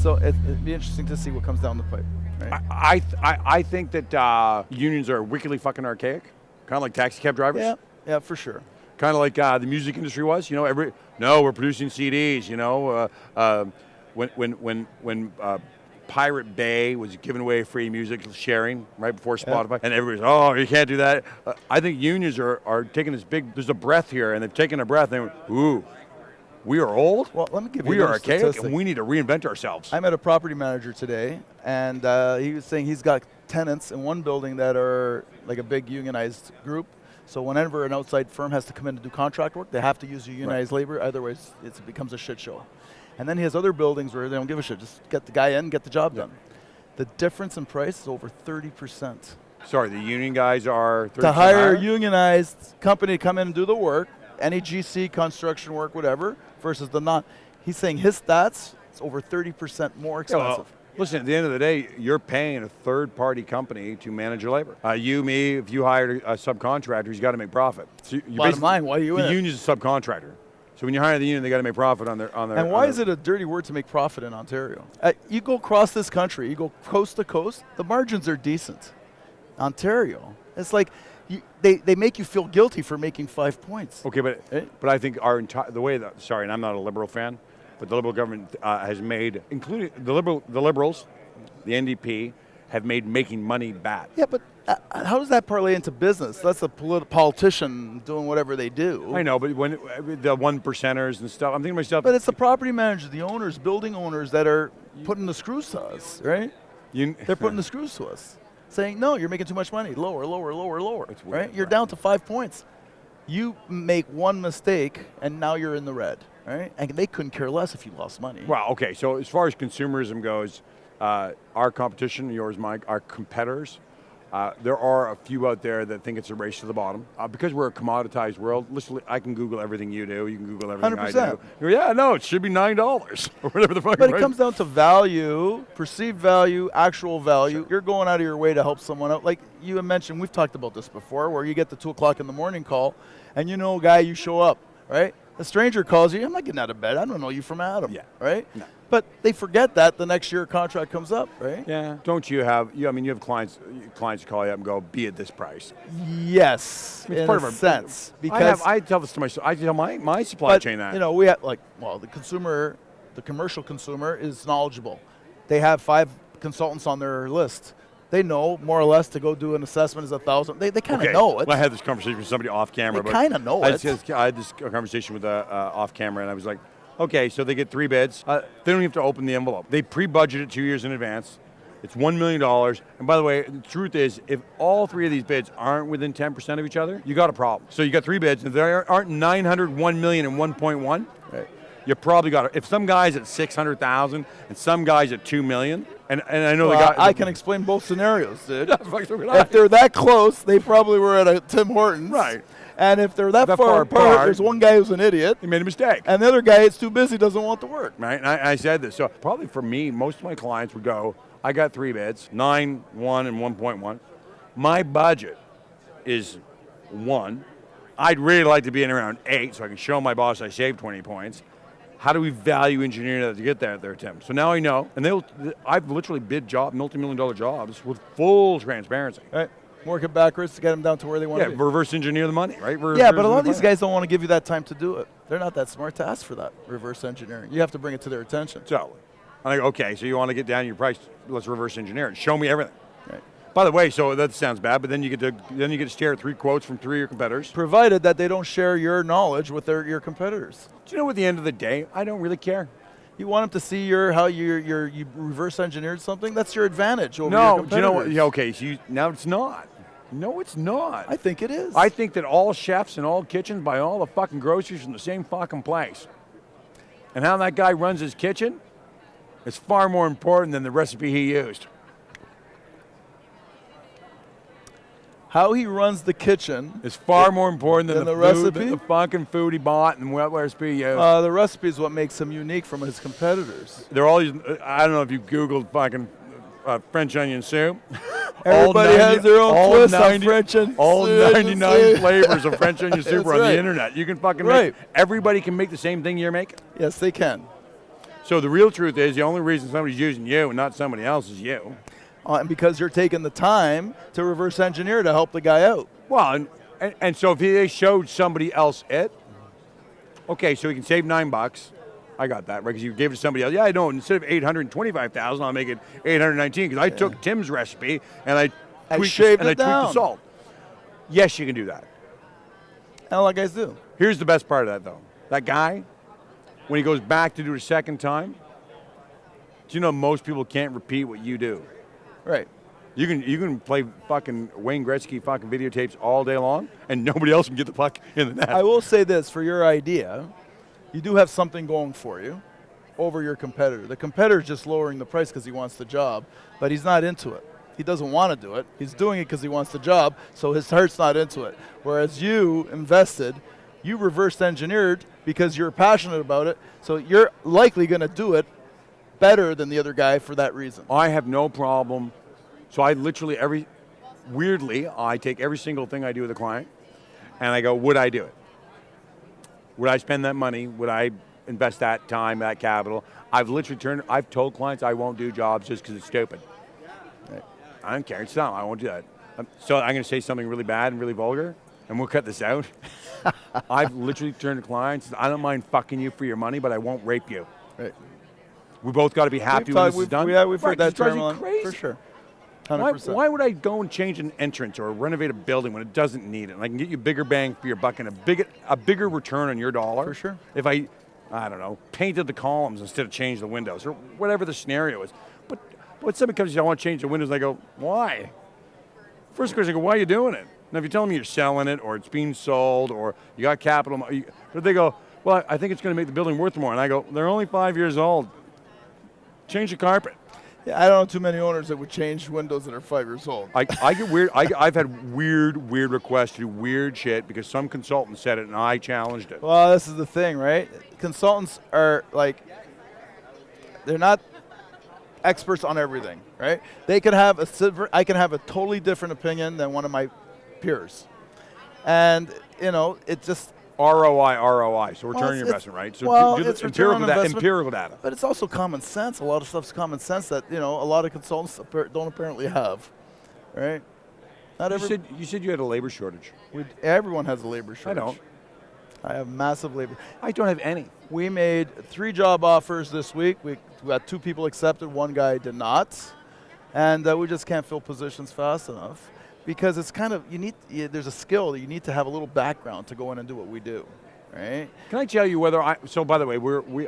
So it'd be interesting to see what comes down the pipe. Right? I think that unions are wickedly fucking archaic, kind of like taxi cab drivers. Yeah, for sure. Kind of like the music industry was. You know, we're producing CDs. You know, when Pirate Bay was giving away free music sharing right before Spotify, and everybody's, oh, you can't do that. I think unions are taking this big. There's a breath here, and they've taken a breath, and they went, ooh. We are old. Well, let me give you we are archaic, statistic. And we need to reinvent ourselves. I met a property manager today, and he was saying he's got tenants in one building that are like a big unionized group. So whenever an outside firm has to come in to do contract work, they have to use unionized labor. Otherwise, it becomes a shit show. And then he has other buildings where they don't give a shit. Just get the guy in, get the job done. The difference in price is over 30%. Sorry, the union guys are 30% to hire a unionized company to come in and do the work, any GC, construction work, whatever, versus the non. He's saying his stats is over 30% more expensive. Yeah, well, listen, at the end of the day, you're paying a third-party company to manage your labor. You, me, if you hired a subcontractor, he's got to make profit. So bottom line, why are you in it? The union's a subcontractor. So when you hire the union, they got to make profit on their. And why is it a dirty word to make profit in Ontario? You go across this country, you go coast to coast, the margins are decent. Ontario, it's like they make you feel guilty for making 5 points. Okay, but I think the way that, sorry, and I'm not a Liberal fan, but the Liberal government has made, including the Liberals, the NDP, have made making money bad. Yeah, but how does that parlay into business? That's a politician doing whatever they do. I know, but when the 1%ers and stuff, I'm thinking to myself. But it's the property managers, the owners, building owners that are putting the screws to us, right? They're putting the screws to us, saying, no, you're making too much money. Lower, lower, lower, lower, right? You're down to 5 points. You make one mistake, and now you're in the red, right? And they couldn't care less if you lost money. Well, okay, so as far as consumerism goes, our competition, yours, Mike, our competitors, there are a few out there that think it's a race to the bottom. Because we're a commoditized world, listen, I can Google everything you do. You can Google everything 100%. I do. Yeah, no, it should be $9 or whatever the fuck. But it comes down to value, perceived value, actual value. Sure. You're going out of your way to help someone out. Like you had mentioned, we've talked about this before, where you get the 2 o'clock in the morning call, and you know, guy, you show up, right? A stranger calls you, I'm not getting out of bed. I don't know you from Adam, right? No. But they forget that the next year contract comes up, right? Yeah. Don't you have? I mean, you have clients call you up and go, "Be at this price." Yes, I mean, in a sense, because I tell this to my I tell my supply chain that. You know, we have the consumer, the commercial consumer is knowledgeable. They have 5 consultants on their list. They know more or less to go do an assessment is $1,000. They kind of know it. Well, I had this conversation with somebody off camera. They kind of know it. I had this conversation with off camera, and I was like, okay, so they get 3 bids. They don't even have to open the envelope. They pre-budget it 2 years in advance. It's $1 million. And by the way, the truth is, if all 3 of these bids aren't within 10% of each other, you got a problem. So you got 3 bids, and there aren't 900, 1 million, and 1.1. Right. You probably got it. If some guy's at 600,000 and some guy's at 2 million, and I know I can explain both scenarios, dude. If they're that close, they probably were at a Tim Hortons. Right. And if they're that far apart, there's one guy who's an idiot. He made a mistake. And the other guy is too busy, doesn't want to work. Right, and I said this. So probably for me, most of my clients would go, I got 3 bids, 9, 1, and 1.1. My budget is 1. I'd really like to be in around 8 so I can show my boss I saved 20 points. How do we value engineer that to get that there, Tim? So now I know, and I've literally bid multi-million-dollar jobs with full transparency. Right. Work it backwards to get them down to where they want to be. Yeah, reverse engineer the money, right? Yeah, but a lot of these guys don't want to give you that time to do it. They're not that smart to ask for that reverse engineering. You have to bring it to their attention. So, I'm like, okay, so you want to get down your price? Let's reverse engineer it. Show me everything. Right. By the way, so that sounds bad, but then you get to share 3 quotes from 3 of your competitors. Provided that they don't share your knowledge with your competitors. Do you know, at the end of the day, I don't really care. You want them to see how you reverse engineered something? That's your advantage over your competitors. Do you know what? Yeah, okay, so now it's not. No, it's not. I think it is. I think that all chefs and all kitchens buy all the fucking groceries from the same fucking place. And how that guy runs his kitchen is far more important than the recipe he used. How he runs the kitchen is far more important than the recipe? The fucking food he bought and what recipe he used. The recipe is what makes him unique from his competitors. They're all these, I don't know if you Googled fucking French onion soup. Everybody has their own twist on French onion soup. All 99 flavors of French onion soup are on the internet. You can fucking make, everybody can make the same thing you're making. Yes, they can. So the real truth is the only reason somebody's using you and not somebody else is you. And because you're taking the time to reverse engineer to help the guy out. Well, and so if they showed somebody else it, okay, so he can save $9. I got that, right? Because you gave it to somebody else. Yeah, I know. Instead of $825,000, I'll make it $819 because I took Tim's recipe and I tweaked the salt. Yes, you can do that. And a lot of guys do. Here's the best part of that, though. That guy, when he goes back to do it a second time, do you know most people can't repeat what you do? Right. You can play fucking Wayne Gretzky fucking videotapes all day long, and nobody else can get the puck in the net. I will say this, for your idea, you do have something going for you over your competitor. The competitor's just lowering the price because he wants the job, but he's not into it. He doesn't want to do it. He's doing it because he wants the job, so his heart's not into it. Whereas you invested, you reverse engineered because you're passionate about it, so you're likely going to do it better than the other guy for that reason. I have no problem. So I literally weirdly, I take every single thing I do with a client and I go, would I do it? Would I spend that money? Would I invest that time, that capital? I've told clients I won't do jobs just because it's stupid. Right. I don't care, it's not, I won't do that. So I'm going to say something really bad and really vulgar and we'll cut this out. I've literally turned to clients, I don't mind fucking you for your money, but I won't rape you. Right. We both got to be happy when this is done. Yeah, we've heard that term term for sure. Why would I go and change an entrance or renovate a building when it doesn't need it? And I can get you bigger bang for your buck and a bigger return on your dollar. For sure. If I don't know, painted the columns instead of changed the windows or whatever the scenario is. But when somebody comes and says, I want to change the windows, I go, why? First question, I go, why are you doing it? Now, if you tell me you're selling it or it's being sold or you got capital, but they go, well, I think it's going to make the building worth more. And I go, they're only 5 years old. Change the carpet. Yeah, I don't know too many owners that would change windows that are 5 years old. I get weird. I've had weird requests to do weird shit because some consultant said it and I challenged it. Well, this is the thing, right? Consultants are like, they're not experts on everything, right? They could have I can have a totally different opinion than one of my peers. And, it just, ROI. So return on your investment, right? So do the empirical data. But it's also common sense. A lot of stuff's common sense that, a lot of consultants don't apparently have, right? You said you had a labor shortage. Everyone has a labor shortage. I don't. I have massive labor. I don't have any. We made 3 job offers this week. We got 2 people accepted, 1 guy did not. And we just can't fill positions fast enough. Because it's kind of, there's a skill that you need to have a little background to go in and do what we do, right? Can I tell you so by the way,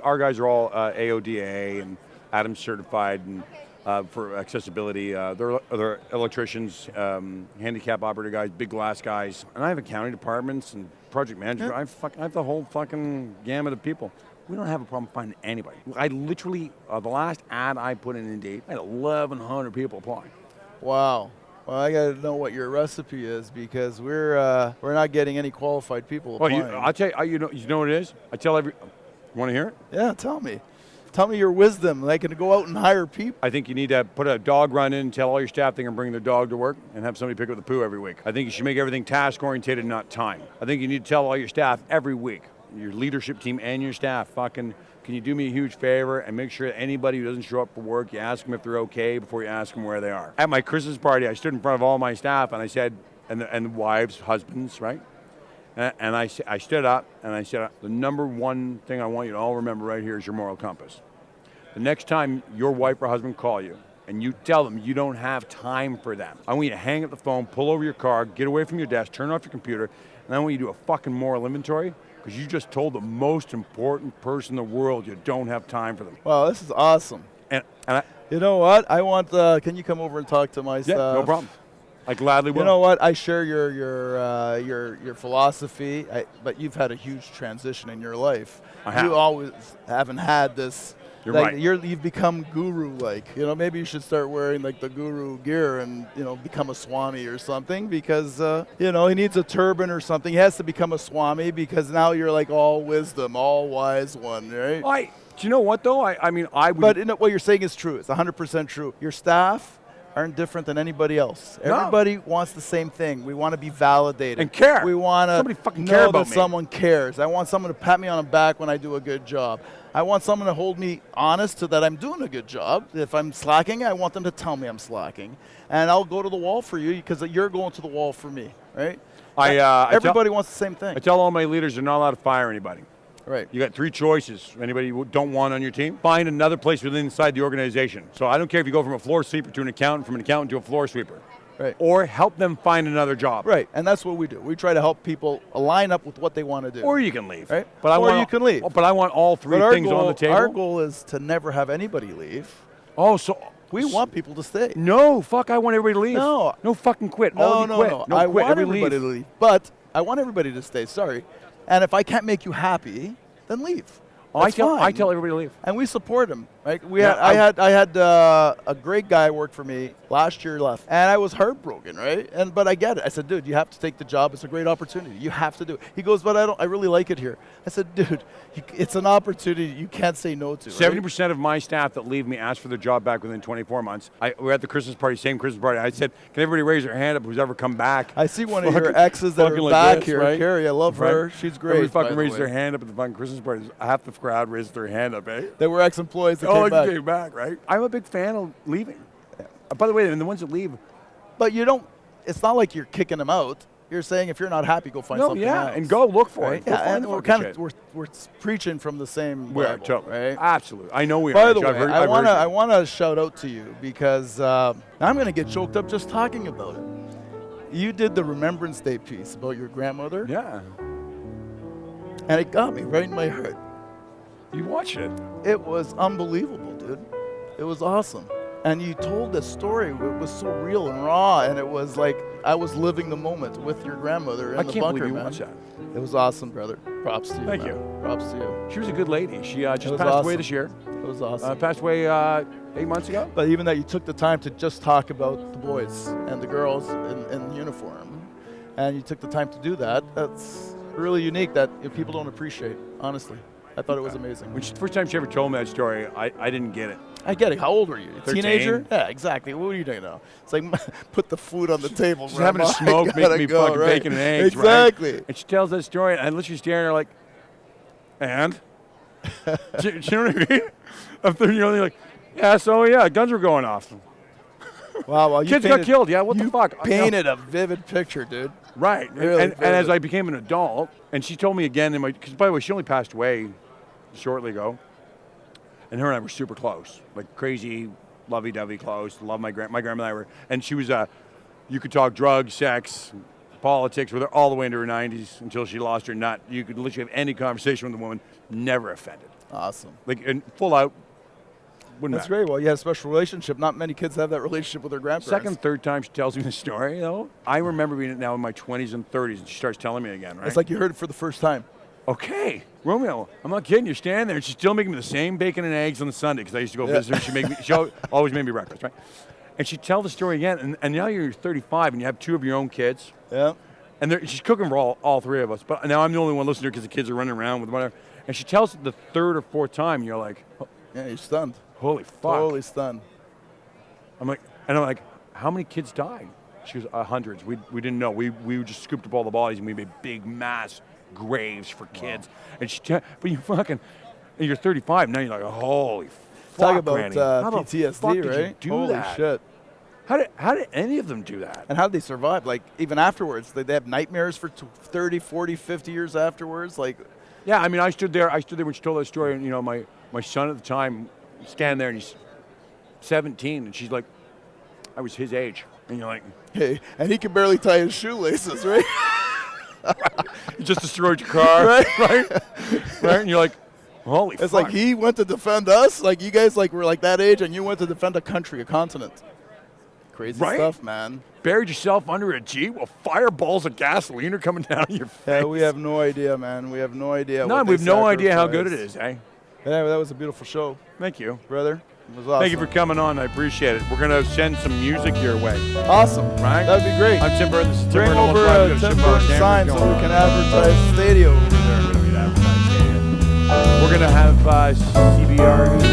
our guys are all AODA and Adams certified and for accessibility. They're electricians, handicap operator guys, big glass guys. And I have accounting departments and project management. Yeah. I have the whole fucking gamut of people. We don't have a problem finding anybody. I literally, the last ad I put in Indeed, I had 1,100 people apply. Wow. Well, I got to know what your recipe is because we're not getting any qualified people applying. Well, I'll tell you, you know what it is? I tell you want to hear it? Yeah, tell me. Tell me your wisdom. They can go out and hire people. I think you need to put a dog run in and tell all your staff they can bring their dog to work and have somebody pick up the poo every week. I think you should make everything task-oriented, not time. I think you need to tell all your staff every week, your leadership team and your staff, can you do me a huge favor and make sure that anybody who doesn't show up for work, you ask them if they're okay before you ask them where they are. At my Christmas party, I stood in front of all my staff and I said, and the wives, husbands, right? And I stood up and I said, the number one thing I want you to all remember right here is your moral compass. The next time your wife or husband call you and you tell them you don't have time for them, I want you to hang up the phone, pull over your car, get away from your desk, turn off your computer, and I want you to do a fucking moral inventory. Because you just told the most important person in the world you don't have time for them. Wow, this is awesome. And you know what? I want. Can you come over and talk to my staff? Yeah, no problem. I gladly will. You know what? I share your philosophy, but you've had a huge transition in your life. I have. You always haven't had this. You're right. You've become guru-like. Maybe you should start wearing like the guru gear and become a swami or something because he needs a turban or something. He has to become a swami because now you're like all wisdom, all wise one, right? Do you know what though? I mean, I would. But what you're saying is true. It's 100% true. Your staff aren't different than anybody else. No. Everybody wants the same thing. We want to be validated. And care. We want to Somebody fucking care know about that me. someone cares. I want someone to pat me on the back when I do a good job. I want someone to hold me honest to that I'm doing a good job. If I'm slacking, I want them to tell me I'm slacking. And I'll go to the wall for you because you're going to the wall for me, right? Everybody wants the same thing. I tell all my leaders they're not allowed to fire anybody. Right. You got 3 choices. Anybody you don't want on your team, find another place within inside the organization. So I don't care if you go from a floor sweeper to an accountant, from an accountant to a floor sweeper. Right. Or help them find another job. Right, and that's what we do. We try to help people align up with what they want to do. Or you can leave. Right? But You can leave. But I want all 3 things on the table. Our goal is to never have anybody leave. Oh, so we want people to stay. No, fuck, I want everybody to leave. No. No fucking quit. No, All of you quit. no. No I quit. want Everybody everybody to leave. But I want everybody to stay, sorry. And if I can't make you happy, then leave. I That's fine. tell everybody to leave. And we support him. Right? Yeah, I had a great guy work for me last year left, and I was heartbroken, right? But I get it. I said, dude, you have to take the job. It's a great opportunity. You have to do it. He goes, but I really like it here. I said, dude, it's an opportunity you can't say no to. 70% of my staff that leave me ask for their job back within 24 months. We're at the Christmas party, same Christmas party. I said, can everybody raise their hand up who's ever come back? I see one of your exes that are like back this, here. right? Carrie, I love her. She's great. Everybody fucking raised their hand up at the fucking Christmas party. Half the crowd raised their hand up, eh? They were ex-employees that came back, right? I'm a big fan of leaving. Yeah. By the way, and the ones that leave. But you don't, it's not like you're kicking them out. You're saying if you're not happy, go find something else. And go look for it. Yeah, and we're preaching from the same Bible, totally. Right? Absolutely. I know we are. By the way, I want to shout out to you because I'm going to get choked up just talking about it. You did the Remembrance Day piece about your grandmother. Yeah. And it got me right in my heart. You watched it. It was unbelievable, dude. It was awesome. And you told the story. It was so real and raw, and it was like I was living the moment with your grandmother in the bunker, I can't believe you man. watched that. It was awesome, brother. Props to you. Thank man. you. Props to you. She was a good lady. She just passed awesome. away this year. It was awesome. Passed away 8 months ago. But even that you took the time to just talk about the boys and the girls in uniform, and you took the time to do that, that's really unique that people don't appreciate, honestly. I thought it was amazing. When the first time she ever told me that story, I didn't get it. I get it. How old were you? A 13. Teenager? Yeah, exactly. What are you doing now? It's like, put the food on the table. She's having a smoke, making me fucking bacon and eggs, exactly. Right? And she tells that story, and I literally staring at her like, and? do you know what I mean? I'm 30-year-old, like, yeah, guns were going off. Wow, well, kids got killed. Yeah, what the fuck? You painted a vivid picture, dude. Right. Really and as I became an adult, and she told me again, because by the way, she only passed away shortly ago, and her and I were super close, like crazy, lovey-dovey close. Love my grandma and I were, and she was you could talk drugs, sex, politics with her all the way into her 90s until she lost her nut. You could literally have any conversation with the woman, never offended. Awesome. Like, and full out. That's great. Well, you had a special relationship. Not many kids have that relationship with their grandparents. Second, third time she tells me the story, I remember being now in my 20s and 30s, and she starts telling me again, right? It's like you heard it for the first time. Okay, Romeo, I'm not kidding. You're standing there, and she's still making me the same bacon and eggs on the Sunday because I used to go visit her. She always made me breakfast, right? And she'd tell the story again, and now you're 35 and you have 2 of your own kids. Yeah. And she's cooking for all 3 of us, but now I'm the only one listening to her because the kids are running around with whatever. And she tells it the 3rd or 4th time, and you're like, yeah, you're stunned. Holy fuck. Totally stunned. I'm like, how many kids died? She goes, hundreds. We didn't know. We just scooped up all the bodies and we made big mass graves for kids. Wow. And but you fucking, and you're 35 now. You're like, holy fuck, talk about Granny. How the PTSD, fuck right? Did you do Holy that? Shit. How did any of them do that? And how did they survive? Like even afterwards, they have nightmares for 30, 40, 50 years afterwards. Like, yeah, I mean, I stood there when she told that story, and my son at the time standing there, and he's 17, and she's like, I was his age, and you're like, hey, and he can barely tie his shoelaces, right? You just destroyed your car, right? And you're like, holy fuck. It's like he went to defend us, like you guys were like that age, and you went to defend a country, a continent. Crazy stuff, man. Buried yourself under a Jeep while fireballs of gasoline are coming down your face. Yeah, we have no idea, man. We have no idea. No, we have no idea how good it is, eh? Yeah, that was a beautiful show. Thank you. Brother. It was awesome. Thank you for coming on. I appreciate it. We're going to send some music your way. Awesome. Right? That would be great. I'm Tim Byrne. This is Tim Bring Byrne. over Tim Byrne sign so we can advertise Stadio over there. We don't need to advertise Stadio. We're going to have CBR.